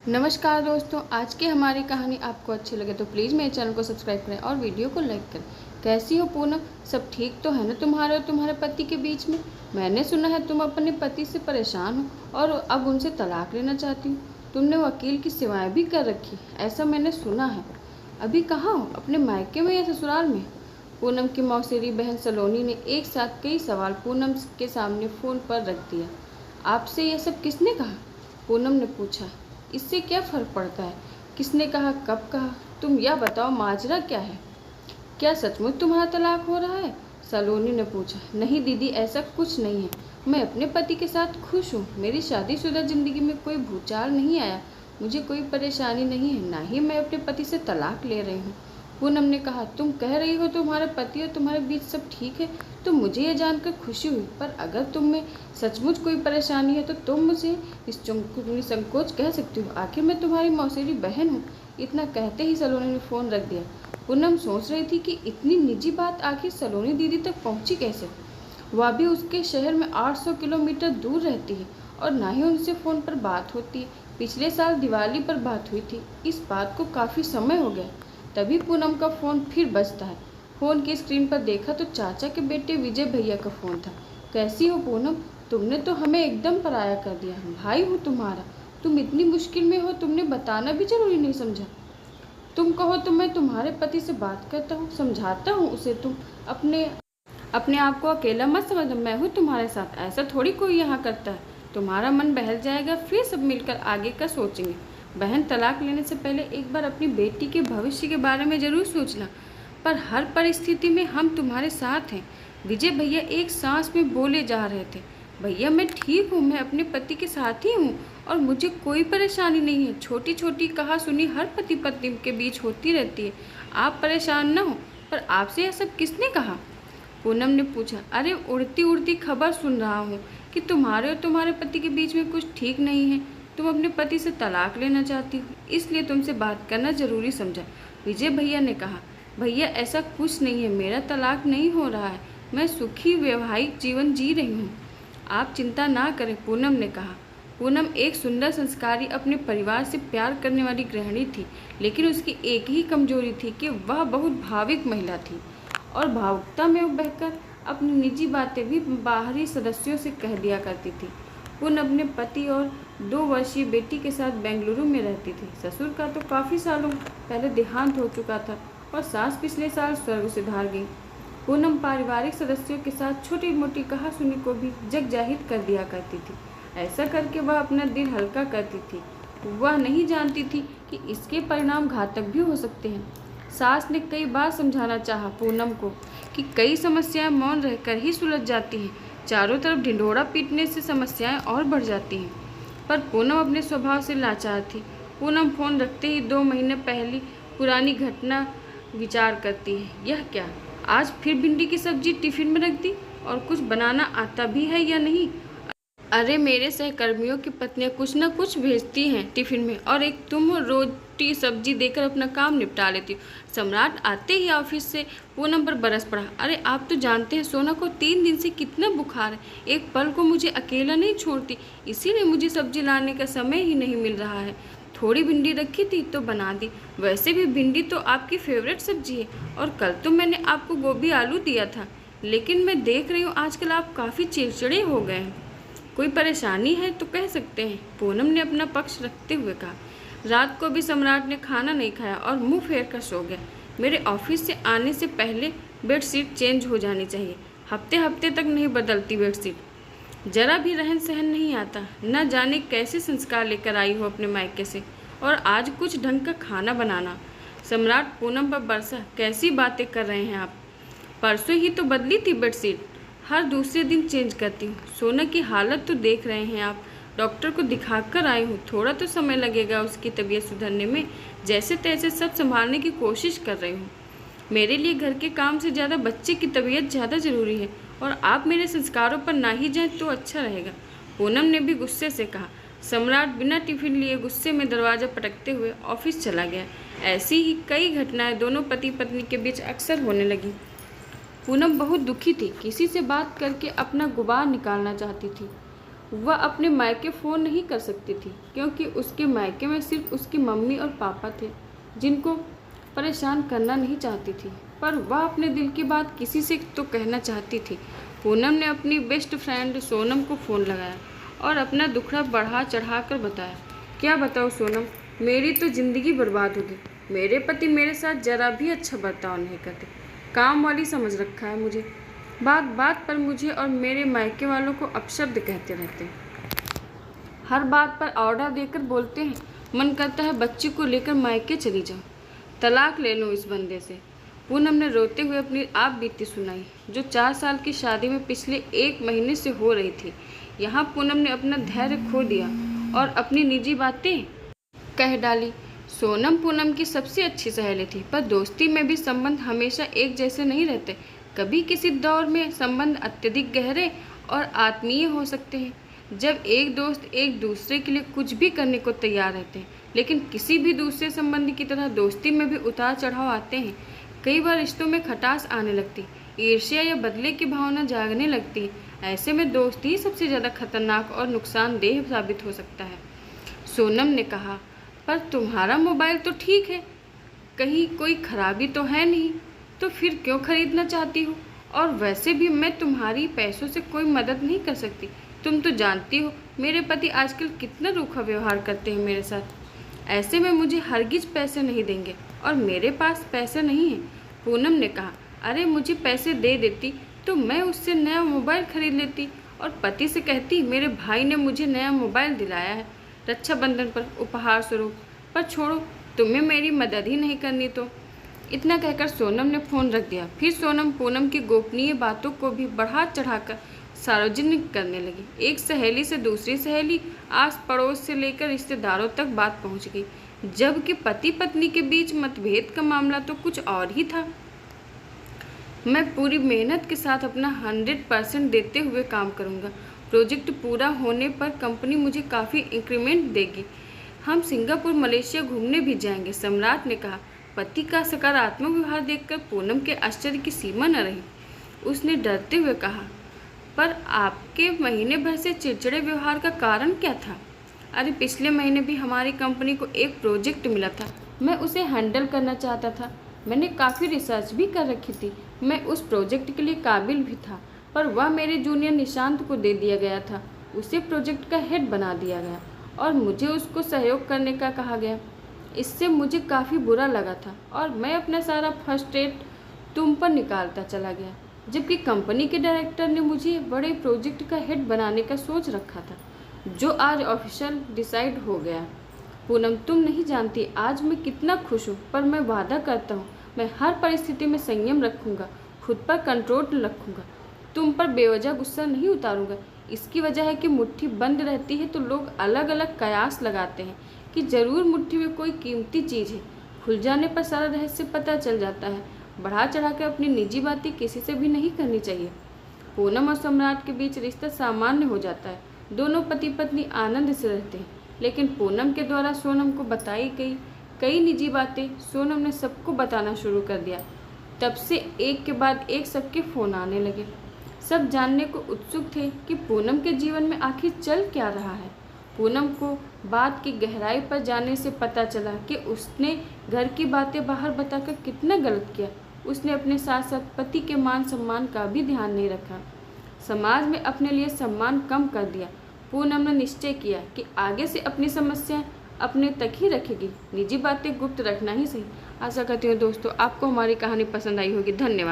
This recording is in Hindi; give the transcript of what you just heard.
नमस्कार दोस्तों, आज की हमारी कहानी आपको अच्छी लगे तो प्लीज़ मेरे चैनल को सब्सक्राइब करें और वीडियो को लाइक करें। कैसी हो पूनम? सब ठीक तो है ना तुम्हारे और तुम्हारे पति के बीच में? मैंने सुना है तुम अपने पति से परेशान हो और अब उनसे तलाक लेना चाहती हो। तुमने वकील की सेवाएं भी कर रखी, ऐसा मैंने सुना है। अभी कहाँ हो, अपने मायके में या ससुराल में? पूनम की मौसेरी बहन सलोनी ने एक साथ कई सवाल पूनम के सामने फ़ोन पर रख दिया। आपसे यह सब किसने कहा? पूनम ने पूछा। इससे क्या फ़र्क पड़ता है किसने कहा, कब कहा? तुम यह बताओ, माजरा क्या है? क्या सचमुच तुम्हारा तलाक हो रहा है? सलोनी ने पूछा। नहीं दीदी, ऐसा कुछ नहीं है। मैं अपने पति के साथ खुश हूँ। मेरी शादीशुदा ज़िंदगी में कोई भूचाल नहीं आया। मुझे कोई परेशानी नहीं है, ना ही मैं अपने पति से तलाक ले रही हूँ। पूनम ने कहा। तुम कह रही हो तुम्हारे पति और तुम्हारे बीच सब ठीक है, तो मुझे यह जानकर खुशी हुई। पर अगर तुम में सचमुच कोई परेशानी है तो तुम मुझे संकोच कह सकती हो। आखिर मैं तुम्हारी मौसेरी बहन हूँ। इतना कहते ही सलोनी ने फ़ोन रख दिया। पूनम सोच रही थी कि इतनी निजी बात आखिर सलोनी दीदी तक पहुँची कैसे। वह भी उसके शहर में 800 किलोमीटर दूर रहती है और ना ही उनसे फ़ोन पर बात होती है। पिछले साल दिवाली पर बात हुई थी। इस बात को काफ़ी समय हो गया। तभी पूनम का फ़ोन फिर बजता है। फ़ोन की स्क्रीन पर देखा तो चाचा के बेटे विजय भैया का फ़ोन था। कैसी हो पूनम? तुमने तो हमें एकदम पराया कर दिया। भाई हूँ तुम्हारा, तुम इतनी मुश्किल में हो, तुमने बताना भी जरूरी नहीं समझा। तुम कहो तो मैं तुम्हारे पति से बात करता हूँ, समझाता हूँ उसे। तुम अपने आप को अकेला मत समझो, मैं हूँ तुम्हारे साथ। ऐसा थोड़ी कोई यहाँ करता है। तुम्हारा मन बहल जाएगा, फिर सब मिलकर आगे का सोचेंगे। बहन, तलाक लेने से पहले एक बार अपनी बेटी के भविष्य के बारे में ज़रूर सोचना। पर हर परिस्थिति में हम तुम्हारे साथ हैं। विजय भैया एक सांस में बोले जा रहे थे। भैया मैं ठीक हूँ, मैं अपने पति के साथ ही हूँ और मुझे कोई परेशानी नहीं है। छोटी छोटी कहा सुनी हर पति पत्नी के बीच होती रहती है। आप परेशान न हो। पर आपसे यह सब किसने कहा? पूनम ने पूछा। अरे उड़ती उड़ती खबर सुन रहा हूँ कि तुम्हारे और तुम्हारे पति के बीच में कुछ ठीक नहीं है। तुम अपने पति से तलाक लेना चाहती हो, इसलिए तुमसे बात करना ज़रूरी समझा। विजय भैया ने कहा। भैया ऐसा कुछ नहीं है, मेरा तलाक नहीं हो रहा है। मैं सुखी वैवाहिक जीवन जी रही हूँ। आप चिंता ना करें, पूनम ने कहा। पूनम एक सुंदर, संस्कारी, अपने परिवार से प्यार करने वाली गृहिणी थी, लेकिन उसकी एक ही कमजोरी थी कि वह बहुत भावुक महिला थी और भावुकता में बहकर अपनी निजी बातें भी बाहरी सदस्यों से कह दिया करती थी। पूनम अपने पति और 2 वर्षीय बेटी के साथ बेंगलुरु में रहती थी। ससुर का तो काफ़ी सालों पहले देहांत हो चुका था और सास पिछले साल स्वर्ग सिधार गई। पूनम पारिवारिक सदस्यों के साथ छोटी मोटी कहासुनी को भी जग जाहिर कर दिया करती थी। ऐसा करके वह अपना दिल हल्का करती थी। वह नहीं जानती थी कि इसके परिणाम घातक भी हो सकते हैं। सास ने कई बार समझाना चाहा पूनम को कि कई समस्याएं मौन रहकर ही सुलझ जाती हैं। चारों तरफ ढिंढोरा पीटने से समस्याएं और बढ़ जाती हैं। पर पूनम अपने स्वभाव से लाचार थी। पूनम फ़ोन रखते ही 2 महीने पहली पुरानी घटना विचार करती है। यह क्या, आज फिर भिंडी की सब्जी टिफ़िन में रख दी? और कुछ बनाना आता भी है या नहीं? अरे मेरे सहकर्मियों की पत्नियां कुछ न कुछ भेजती हैं टिफ़िन में और एक तुम रोटी सब्जी देकर अपना काम निपटा लेती हो। सम्राट आते ही ऑफिस से पूनम पर बरस पड़ा। अरे आप तो जानते हैं सोना को 3 दिन से कितना बुखार है। एक पल को मुझे अकेला नहीं छोड़ती, इसीलिए मुझे सब्जी लाने का समय ही नहीं मिल रहा है। थोड़ी भिंडी रखी थी तो बना दी। वैसे भी भिंडी तो आपकी फेवरेट सब्जी है और कल तो मैंने आपको गोभी आलू दिया था। लेकिन मैं देख रही हूँ आजकल आप काफ़ी चिड़चिड़े हो गए हैं। कोई परेशानी है तो कह सकते हैं, पूनम ने अपना पक्ष रखते हुए कहा। रात को भी सम्राट ने खाना नहीं खाया और मुंह फेर कर सो गया। मेरे ऑफिस से आने से पहले बेडशीट चेंज हो जानी चाहिए। हफ्ते हफ्ते तक नहीं बदलती बेडशीट। जरा भी रहन सहन नहीं आता। न जाने कैसे संस्कार लेकर आई हो अपने मायके से, और आज कुछ ढंग का खाना बनाना। सम्राट पूनम पर बरसा। कैसी बातें कर रहे हैं आप? परसों ही तो बदली थी बेडशीट। हर दूसरे दिन चेंज करती हूँ। सोना की हालत तो देख रहे हैं आप। डॉक्टर को दिखाकर आई हूँ, थोड़ा तो समय लगेगा उसकी तबीयत सुधरने में। जैसे तैसे सब संभालने की कोशिश कर रही हूँ। मेरे लिए घर के काम से ज़्यादा बच्चे की तबीयत ज़्यादा ज़रूरी है और आप मेरे संस्कारों पर ना ही जाएं तो अच्छा रहेगा। पूनम ने भी गुस्से से कहा। सम्राट बिना टिफिन लिए गुस्से में दरवाज़ा पटकते हुए ऑफिस चला गया। ऐसी ही कई घटनाएं दोनों पति पत्नी के बीच अक्सर होने लगी। पूनम बहुत दुखी थी, किसी से बात करके अपना गुबार निकालना चाहती थी। वह अपने मायके फ़ोन नहीं कर सकती थी क्योंकि उसके मायके में सिर्फ उसकी मम्मी और पापा थे जिनको परेशान करना नहीं चाहती थी, पर वह अपने दिल की बात किसी से तो कहना चाहती थी। पूनम ने अपनी बेस्ट फ्रेंड सोनम को फ़ोन लगाया और अपना दुखड़ा बढ़ा चढ़ा कर बताया। क्या बताओ सोनम, मेरी तो ज़िंदगी बर्बाद हो गई। मेरे पति मेरे साथ ज़रा भी अच्छा बर्ताव नहीं करते, काम वाली समझ रखा है मुझे। बात बात पर मुझे और मेरे मायके वालों को अपशब्द कहते रहते हैं। हर बात पर ऑर्डर देकर बोलते हैं। मन करता है बच्ची को लेकर मायके चली जाऊं, तलाक ले लूं इस बंदे से। पूनम ने रोते हुए अपनी आप बीती सुनाई, जो 4 साल की शादी में पिछले 1 महीने से हो रही थी। यहाँ पूनम ने अपना धैर्य खो दिया और अपनी निजी बातें कह डाली। सोनम पूनम की सबसे अच्छी सहेली थी, पर दोस्ती में भी संबंध हमेशा एक जैसे नहीं रहते। कभी किसी दौर में संबंध अत्यधिक गहरे और आत्मीय हो सकते हैं, जब एक दोस्त एक दूसरे के लिए कुछ भी करने को तैयार रहते हैं। लेकिन किसी भी दूसरे संबंधी की तरह दोस्ती में भी उतार चढ़ाव आते हैं। कई बार रिश्तों में खटास आने लगती, ईर्ष्या या बदले की भावना जागने लगती है। ऐसे में दोस्ती ही सबसे ज़्यादा खतरनाक और नुकसानदेह साबित हो सकता है। सोनम ने कहा, पर तुम्हारा मोबाइल तो ठीक है, कहीं कोई खराबी तो है नहीं, तो फिर क्यों खरीदना चाहती हो? और वैसे भी मैं तुम्हारी पैसों से कोई मदद नहीं कर सकती। तुम तो जानती हो मेरे पति आजकल कितना रूखा व्यवहार करते हैं मेरे साथ। ऐसे में मुझे हरगिज पैसे नहीं देंगे और मेरे पास पैसे नहीं हैं। पूनम ने कहा, अरे मुझे पैसे दे देती तो मैं उससे नया मोबाइल खरीद लेती और पति से कहती मेरे भाई ने मुझे नया मोबाइल दिलाया है रक्षाबंधन पर उपहार स्वरूप। पर छोड़ो, तुम्हें मेरी मदद ही नहीं करनी तो। इतना कहकर सोनम ने फ़ोन रख दिया। फिर सोनम पूनम की गोपनीय बातों को भी बढ़ा चढ़ाकर सार्वजनिक करने लगी। एक सहेली से दूसरी सहेली, आस पड़ोस से लेकर रिश्तेदारों तक बात पहुंच गई, जबकि पति पत्नी के बीच मतभेद का मामला तो कुछ और ही था। मैं पूरी मेहनत के साथ अपना 100% देते हुए काम करूंगा। प्रोजेक्ट पूरा होने पर कंपनी मुझे काफ़ी इंक्रीमेंट देगी। हम सिंगापुर मलेशिया घूमने भी जाएंगे, सम्राट ने कहा। पति का सकारात्मक व्यवहार देखकर पूनम के आश्चर्य की सीमा न रही। उसने डरते हुए कहा, पर आपके महीने भर से चिड़चिड़े व्यवहार का कारण क्या था? अरे पिछले महीने भी हमारी कंपनी को एक प्रोजेक्ट मिला था, मैं उसे हैंडल करना चाहता था। मैंने काफ़ी रिसर्च भी कर रखी थी, मैं उस प्रोजेक्ट के लिए काबिल भी था, पर वह मेरे जूनियर निशांत को दे दिया गया था। उसे प्रोजेक्ट का हेड बना दिया गया और मुझे उसको सहयोग करने का कहा गया। इससे मुझे काफ़ी बुरा लगा था और मैं अपना सारा फ्रस्ट्रेट तुम पर निकालता चला गया, जबकि कंपनी के डायरेक्टर ने मुझे बड़े प्रोजेक्ट का हेड बनाने का सोच रखा था, जो आज ऑफिशियल डिसाइड हो गया। पूनम, तुम नहीं जानती आज मैं कितना खुश हूँ, पर मैं वादा करता हूँ मैं हर परिस्थिति में संयम रखूँगा, खुद पर कंट्रोल रखूँगा, तुम पर बेवजह गुस्सा नहीं उतारूँगा। इसकी वजह है कि मुट्ठी बंद रहती है तो लोग अलग अलग कयास लगाते हैं कि ज़रूर मुट्ठी में कोई कीमती चीज़ है। खुल जाने पर सारा रहस्य पता चल जाता है। बढ़ा चढ़ा कर अपनी निजी बातें किसी से भी नहीं करनी चाहिए। पूनम और सम्राट के बीच रिश्ता सामान्य हो जाता है, दोनों पति पत्नी आनंद से रहते हैं। लेकिन पूनम के द्वारा सोनम को बताई गई कई निजी बातें सोनम ने सबको बताना शुरू कर दिया। तब से एक के बाद एक सबके फ़ोन आने लगे। सब जानने को उत्सुक थे कि पूनम के जीवन में आखिर चल क्या रहा है। पूनम को बात की गहराई पर जाने से पता चला कि उसने घर की बातें बाहर बताकर कितना गलत किया। उसने अपने साथ साथ पति के मान सम्मान का भी ध्यान नहीं रखा, समाज में अपने लिए सम्मान कम कर दिया। पूनम ने निश्चय किया कि आगे से अपनी समस्याएं अपने तक ही रखेगी, निजी बातें गुप्त रखना ही सही। आशा करती हूँ दोस्तों आपको हमारी कहानी पसंद आई होगी। धन्यवाद।